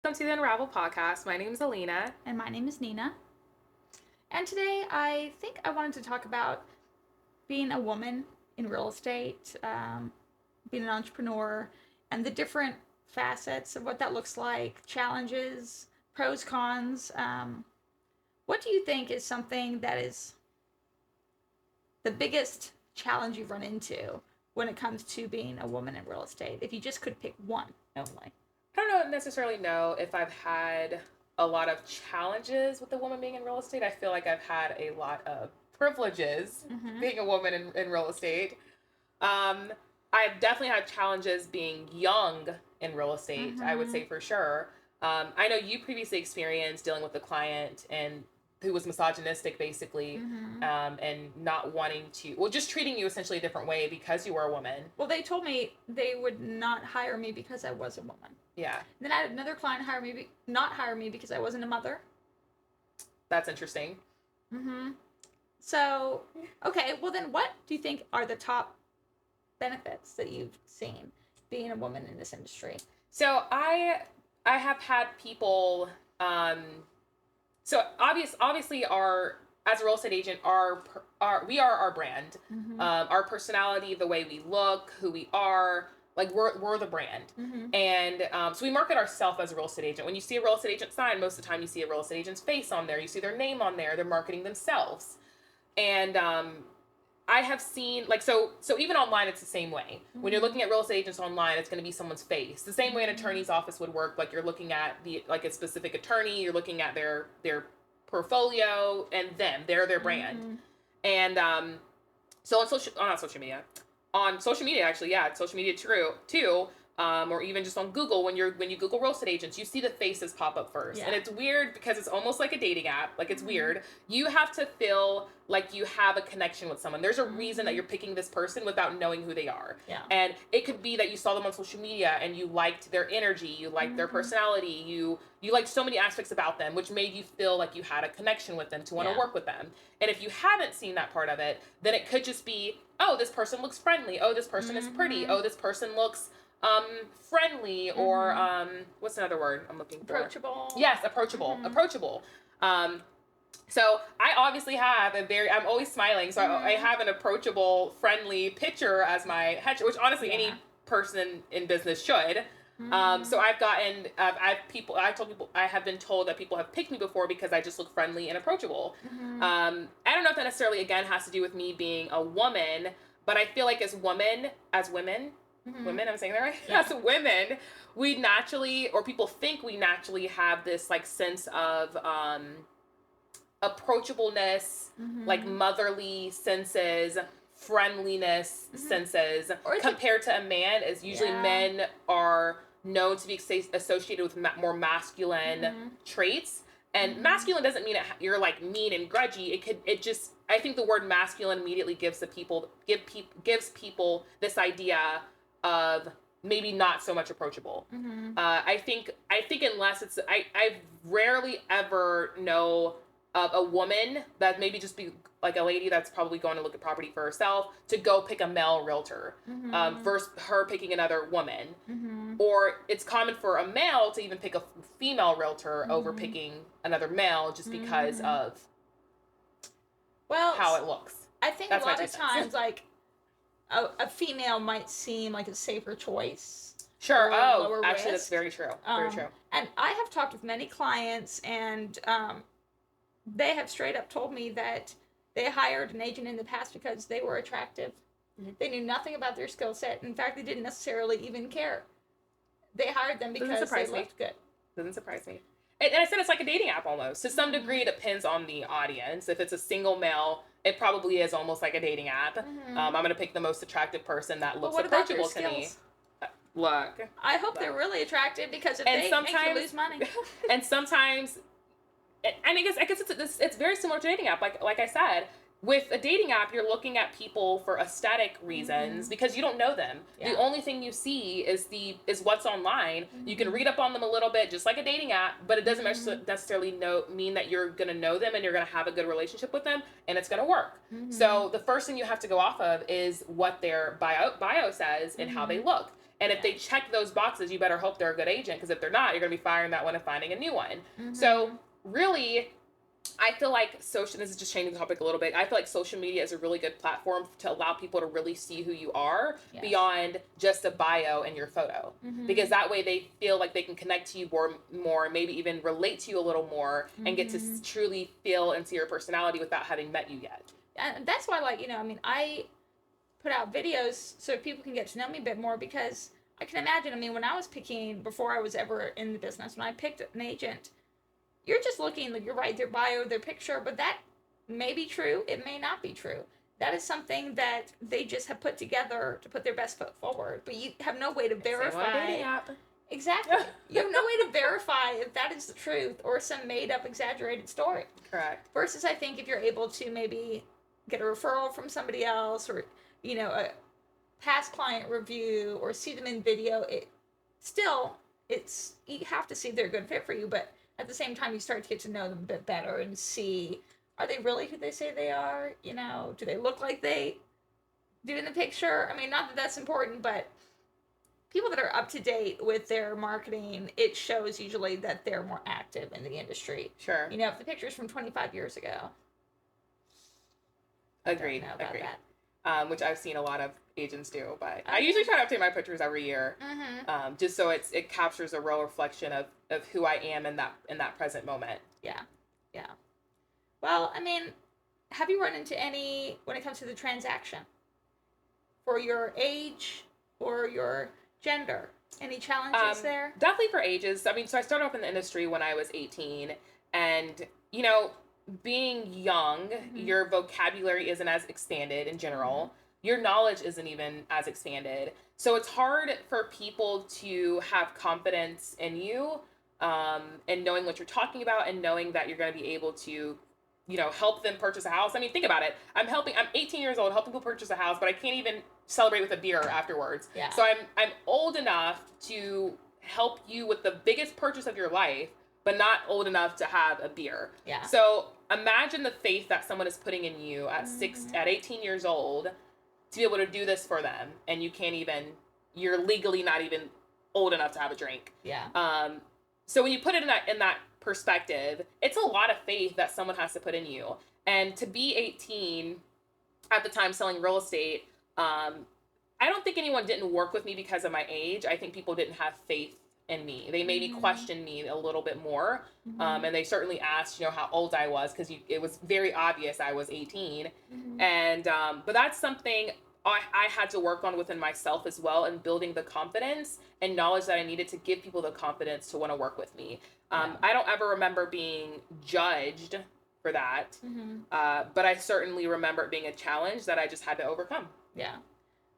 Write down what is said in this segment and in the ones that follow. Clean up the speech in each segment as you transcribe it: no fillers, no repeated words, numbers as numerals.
Welcome to the Unraveled.Podcast. My name is Aleena. And my name is Nina. And today I think I wanted to talk about being a woman in real estate, being an entrepreneur, and the different facets of what that looks like, challenges, pros, cons. What do you think is something that is the biggest challenge you've run into when it comes to being a woman in real estate? If you just could pick one only. I don't necessarily know if I've had a lot of challenges with a woman being in real estate. I feel like I've had a lot of privileges being a woman in real estate. I've definitely had challenges being young in real estate, I would say for sure. I know you previously experienced dealing with a client and who was misogynistic basically, and not wanting to, just treating you essentially a different way because you were a woman. Well, they told me they would not hire me because I was a woman. Yeah. Then I had another client not hire me because I wasn't a mother. That's interesting. So, okay, well then what do you think are the top benefits that you've seen being a woman in this industry? So I have had people, so obviously as a real estate agent, we are our brand, our personality, the way we look, who we are, like we're the brand. And so we market ourselves as a real estate agent. When you see a real estate agent sign, most of the time you see a real estate agent's face on there, you see their name on there, they're marketing themselves. And I have seen, like, so even online, it's the same way. When you're looking at real estate agents online, it's going to be someone's face. The same way an attorney's office would work, like you're looking at a specific attorney, you're looking at their portfolio and they're their brand. And so on social media, actually, yeah, social media too. Or even just on Google, when you Google real estate agents, you see the faces pop up first. Yeah. And it's weird because it's almost like a dating app. Like, it's weird. You have to feel like you have a connection with someone. There's a reason that you're picking this person without knowing who they are. Yeah. And it could be that you saw them on social media and you liked their energy, you liked their personality, you liked so many aspects about them, which made you feel like you had a connection with them to want to work with them. And if you haven't seen that part of it, then it could just be, oh, this person looks friendly. Oh, this person is pretty. Oh, this person looks friendly, or what's another word I'm looking for? Approachable. Yes, approachable. So I obviously have I'm always smiling, so I have an approachable, friendly picture as my headshot, which honestly any person in business should. So I have been told that people have picked me before because I just look friendly and approachable. I don't know if that necessarily, again, has to do with me being a woman, but I feel like as women, women, I'm saying that right? Yeah. As women, we naturally, or people think we naturally have this like sense of approachableness, like motherly senses, friendliness senses, compared to a man, as usually men are known to be associated with more masculine traits. And masculine doesn't mean you're like mean and grudgy. I think the word masculine immediately gives people this idea of maybe not so much approachable. I think unless it's, I rarely ever know of a woman that maybe just be like a lady that's probably going to look at property for herself to go pick a male realtor versus her picking another woman. Or it's common for a male to even pick a female realtor over picking another male just because of how it looks. I think that's a lot of times, like, a female might seem like a safer choice. Sure. Oh, actually, that's very true. Very true. And I have talked with many clients, and they have straight up told me that they hired an agent in the past because they were attractive. They knew nothing about their skill set. In fact, they didn't necessarily even care. They hired them because they looked good. Doesn't surprise me. And I said it's like a dating app almost. To some degree, it depends on the audience. If it's a single male, it probably is almost like a dating app. I'm going to pick the most attractive person that looks approachable to me. Look. I hope they're really attractive, because if they make you lose money. And sometimes, and I guess it's very similar to a dating app. Like I said, with a dating app, you're looking at people for aesthetic reasons because you don't know them. Yeah. The only thing you see is what's online. You can read up on them a little bit, just like a dating app, but it doesn't necessarily mean that you're going to know them and you're going to have a good relationship with them and it's going to work. So the first thing you have to go off of is what their bio says and how they look. And if they check those boxes, you better hope they're a good agent, because if they're not, you're going to be firing that one and finding a new one. So really, I feel like this is just changing the topic a little bit. I feel like social media is a really good platform to allow people to really see who you are beyond just a bio and your photo. Because that way they feel like they can connect to you more, maybe even relate to you a little more, and get to truly feel and see your personality without having met you yet. And that's why, like, I put out videos so people can get to know me a bit more, because I can imagine, when I was picking, before I was ever in the business, when I picked an agent, you're just looking, like, you're right, their bio, their picture, but that may be true, it may not be true. That is something that they just have put together to put their best foot forward, but you have no way to verify. Exactly. You have no way to verify if that is the truth or some made-up, exaggerated story. Correct. Versus, I think, if you're able to maybe get a referral from somebody else, or a past client review, or see them in video, you have to see if they're a good fit for you, but at the same time you start to get to know them a bit better and see, are they really who they say they are? Do they look like they do in the picture? Not that that's important, but people that are up to date with their marketing, it shows usually that they're more active in the industry. Sure. If the picture's from 25 years ago. Agreed. Which I've seen a lot of agents do, but I usually try to update my pictures every year, just so it captures a real reflection of who I am in that present moment. Yeah. Well, have you run into any, when it comes to the transaction, for your age or your gender, any challenges there? Definitely for ages. So I started off in the industry when I was 18, and being young, your vocabulary isn't as expanded in general. Your knowledge isn't even as expanded. So it's hard for people to have confidence in you, and knowing what you're talking about, and knowing that you're going to be able to, help them purchase a house. Think about it. I'm 18 years old, helping people purchase a house, but I can't even celebrate with a beer afterwards. Yeah. So I'm old enough to help you with the biggest purchase of your life, but not old enough to have a beer. Yeah. So imagine the faith that someone is putting in you at 18 years old to be able to do this for them, and you're legally not even old enough to have a drink. Yeah. So when you put it in that perspective, it's a lot of faith that someone has to put in you. And to be 18 at the time selling real estate, I don't think anyone didn't work with me because of my age. I think people didn't have faith in me. They maybe questioned me a little bit more. And they certainly asked, how old I was, because it was very obvious I was 18. And, but that's something I had to work on within myself as well, and building the confidence and knowledge that I needed to give people the confidence to want to work with me. I don't ever remember being judged for that. But I certainly remember it being a challenge that I just had to overcome. Yeah.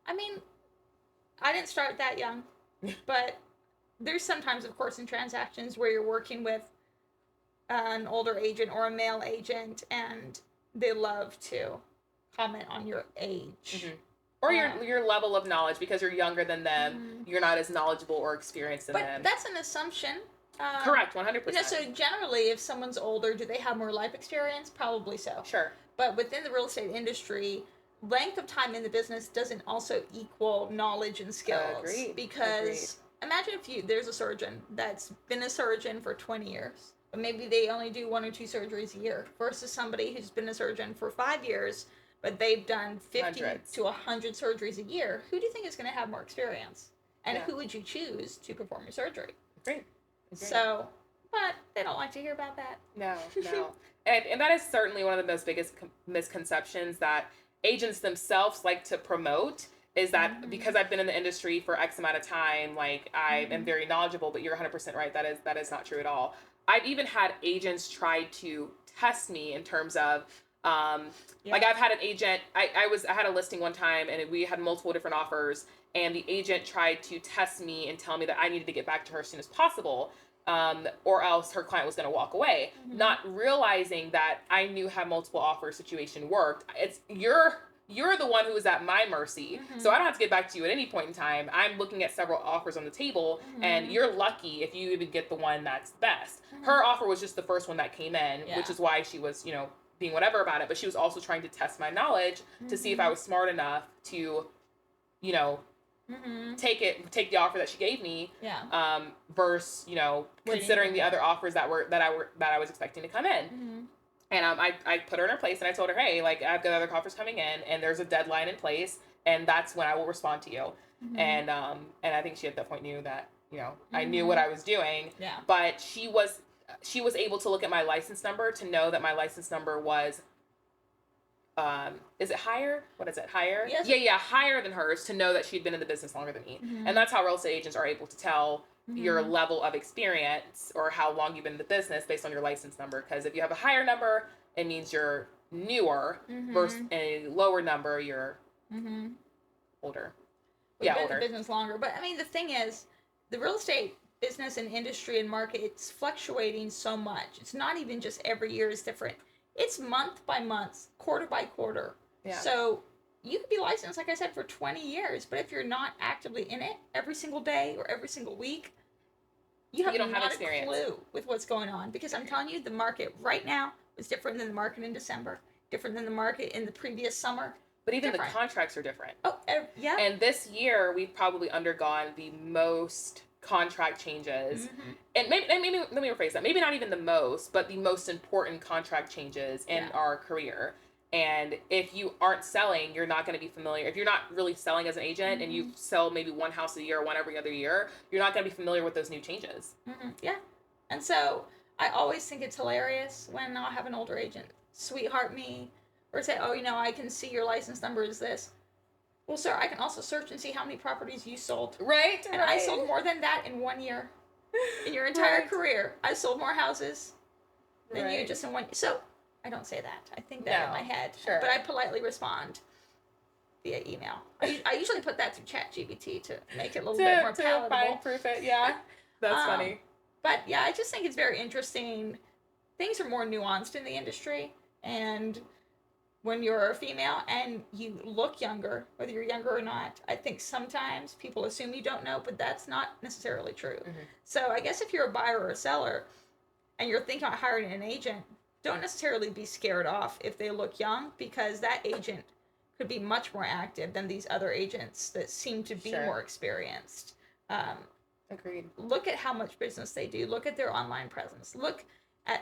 I didn't start that young, but there's sometimes, of course, in transactions where you're working with an older agent or a male agent, and they love to comment on your age. Or your level of knowledge, because you're younger than them, you're not as knowledgeable or experienced than them. But that's an assumption. Correct, 100%. So generally, if someone's older, do they have more life experience? Probably so. Sure. But within the real estate industry, length of time in the business doesn't also equal knowledge and skills. Agreed. Because imagine if there's a surgeon that's been a surgeon for 20 years, but maybe they only do 1 or 2 surgeries a year, versus somebody who's been a surgeon for 5 years, but they've done 50 to 100 surgeries a year. Who do you think is going to have more experience? And who would you choose to perform your surgery? Great. So, but they don't like to hear about that. No. And that is certainly one of the most biggest misconceptions that agents themselves like to promote, is that because I've been in the industry for X amount of time, like I am very knowledgeable, but you're 100% right. That is not true at all. I've even had agents try to test me in terms of, like I've had an agent, I had a listing one time, and we had multiple different offers, and the agent tried to test me and tell me that I needed to get back to her as soon as possible, or else her client was going to walk away, not realizing that I knew how multiple offer situation worked. It's you're the one who is at my mercy. So I don't have to get back to you at any point in time. I'm looking at several offers on the table, and you're lucky if you even get the one that's best. Her offer was just the first one that came in, which is why she was, being whatever about it. But she was also trying to test my knowledge to see if I was smart enough to, take the offer that she gave me. Yeah. Versus, you know, considering the other offers that I was expecting to come in. And I put her in her place, and I told her, hey, like, I've got other offers coming in, and there's a deadline in place, and that's when I will respond to you. And I think she at that point knew that, you know, I knew what I was doing. Yeah. But she was able to look at my license number to know that my license number was, is it higher? What is it? Higher? Yes. Yeah, higher than hers, to know that she'd been in the business longer than me. And that's how real estate agents are able to tell your level of experience or how long you've been in the business based on your license number. Because if you have a higher number, it means you're newer, versus a lower number, you're older. We've been in the business longer. But I mean, the thing is, the real estate business and industry and market, it's fluctuating so much. It's not even just every year is different. It's month by month, quarter by quarter. Yeah. So you could be licensed, like I said, for 20 years, but if you're not actively in it every single day or every single week, you don't have experience. A clue with what's going on. Because I'm telling you, the market right now is different than the market in December, different than the market in the previous summer. But even the contracts are different. Oh, yeah. And this year, we've probably undergone the most contract changes. And maybe let me rephrase that. Maybe not even the most, but the most important contract changes in our career. And if you aren't selling, you're not going to be familiar. If you're not really selling as an agent and you sell maybe one house a year or one every other year, you're not going to be familiar with those new changes. Yeah. And so I always think it's hilarious when I'll have an older agent sweetheart me or say, oh, you know, I can see your license number is this. Well, sir, I can also search and see how many properties you sold. Right. And I sold more than that in 1 year. In your entire career, I sold more houses than you just in 1 year. So I don't say that. I think that in my head. Sure. But I politely respond via email. I usually put that through ChatGPT to make it a little bit more palatable. To fine-proof it, yeah. That's funny. But yeah, I just think it's very interesting. Things are more nuanced in the industry. And when you're a female and you look younger, whether you're younger or not, I think sometimes people assume you don't know, but that's not necessarily true. So I guess if you're a buyer or a seller and you're thinking about hiring an agent, don't necessarily be scared off if they look young, because that agent could be much more active than these other agents that seem to be more experienced. Agreed. Look at how much business they do. Look at their online presence. Look at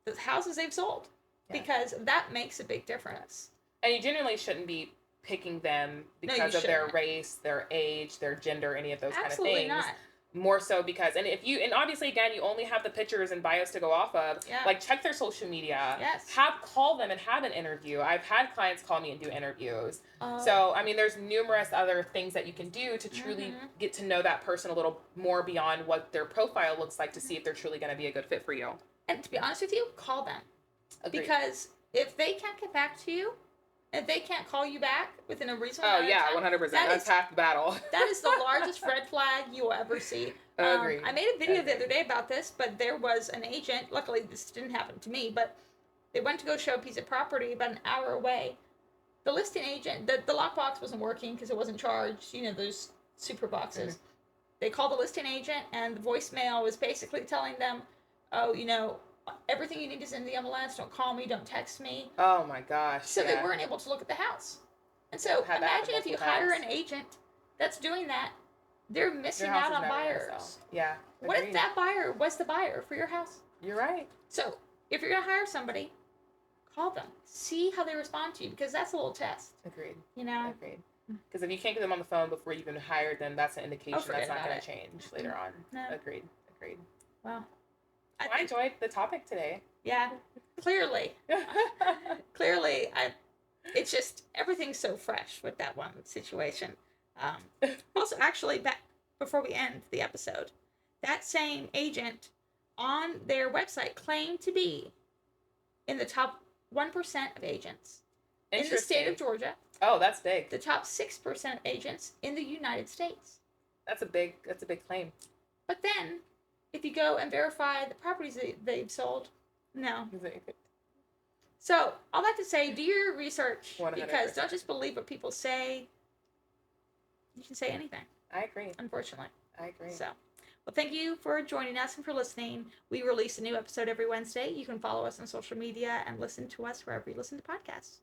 the houses they've sold, because that makes a big difference. And you generally shouldn't be picking them because of their race, their age, their gender, any of those kind of things. Absolutely not. More so because, and obviously again, you only have the pictures and bios to go off of. Like, check their social media. Yes. Call them and have an interview. I've had clients call me and do interviews. So, I mean, there's numerous other things that you can do to truly get to know that person a little more beyond what their profile looks like, to see if they're truly going to be a good fit for you. And to be honest with you, call them. Agreed. Because if they can't get back to you, if they can't call you back within a reasonable amount of time, 100%. That's half the battle. That is the largest red flag you'll ever see. Agreed. I made a video the other day about this, but there was an agent, luckily this didn't happen to me, but they went to go show a piece of property about an hour away. The listing agent, the lockbox wasn't working because it wasn't charged, you know, those super boxes. They called the listing agent, and the voicemail was basically telling them, oh, you know, everything you need is in the MLS. Don't call me. Don't text me. Oh my gosh. So they weren't able to look at the house. And so imagine if you hire an agent that's doing that, they're missing out on buyers. Yeah. What if that buyer was the buyer for your house? You're right. So if you're going to hire somebody, call them. See how they respond to you, because that's a little test. Agreed. You know? Agreed. Because if you can't get them on the phone before you've been hired, then that's an indication that's not going to change later on. No. Agreed. Wow. I enjoyed the topic today. Yeah, clearly. It's just, everything's so fresh with that one situation. Also, actually, back before we end the episode, that same agent on their website claimed to be in the top 1% of agents in the state of Georgia. Oh, that's big. The top 6% of agents in the United States. That's a big claim. But then, if you go and verify the properties they've sold, no. So, all that to say, do your research, 100%. because don't just believe what people say. You can say anything. I agree. Unfortunately. I agree. So, well, thank you for joining us and for listening. We release a new episode every Wednesday. You can follow us on social media and listen to us wherever you listen to podcasts.